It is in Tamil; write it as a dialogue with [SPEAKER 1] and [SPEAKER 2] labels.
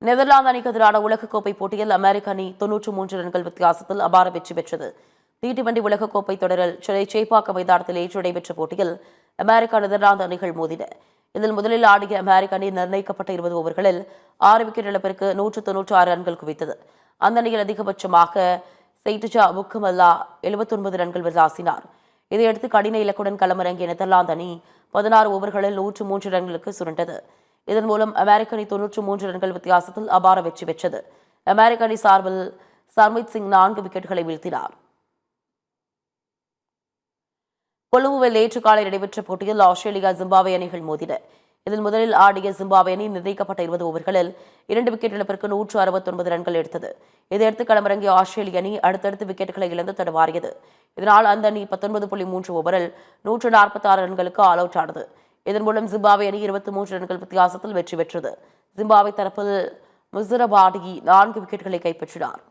[SPEAKER 1] நெதர்லாந்து அணிக்கு எதிரான உலகக்கோப்பை போட்டியில் அமெரிக்க அணி 93 ரன்கள் வித்தியாசத்தில் அபார வெற்றி பெற்றது. டி20 உலகக்கோப்பை தொடரில் சென்னை சேப்பாக்கம் மைதானத்தில் நேற்று நடைபெற்ற போட்டியில் அமெரிக்கா நெதர்லாந்து அணிகள் மோதின. இதில் முதலில் ஆடிய அமெரிக்க அணி நிர்ணயிக்கப்பட்ட 20 ஓவர்களில் 6 விக்கெட் இழப்பிற்கு 196 ரன்கள் குவித்தது. அந்த அணியில் அதிகபட்சமாக செய்துஜா முக்கமல்லா 79 ரன்கள் விளாசினார். இதையடுத்து கடின இலக்குடன் களமிறங்கிய நெதர்லாந்து அணி 16 ஓவர்களில் 103 ரன்களுக்கு சுருண்டது. இதன் மூலம் அமெரிக்க அணி 93 ரன்கள் வித்தியாசத்தில் அபார வெற்றி பெற்றது. அமெரிக்க அணி சார்பில் சர்மித் சிங் 4 விக்கெட்டுகளை வீழ்த்தினார். கொழும்புவில் நேற்று காலை நடைபெற்ற போட்டியில் ஆஸ்திரேலியா ஜிம்பாப்வே அணிகள் மோதின. இதில் முதலில் ஆடிய ஜிம்பாப்வே அணி நிர்ணயிக்கப்பட்ட 20 ஓவர்களில் 2 விக்கெட் இழப்பிற்கு 169 ரன்கள் எடுத்தது. இதையடுத்து களமிறங்கிய ஆஸ்திரேலிய அணி அடுத்தடுத்து விக்கெட்டுகளை இழந்து தடுமாறியது. இதனால் அந்த அணி 19.3 ஓவரில் 146 ரன்களுக்கு ஆல் அவுட் ஆனது. இதன் மூலம் ஜிம்பாப்வே அணி 23 ரன்கள் வித்தியாசத்தில் வெற்றி பெற்றது. ஜிம்பாப்வே தரப்பில் முசரபாடி 4 விக்கெட்டுகளை கைப்பற்றினார்.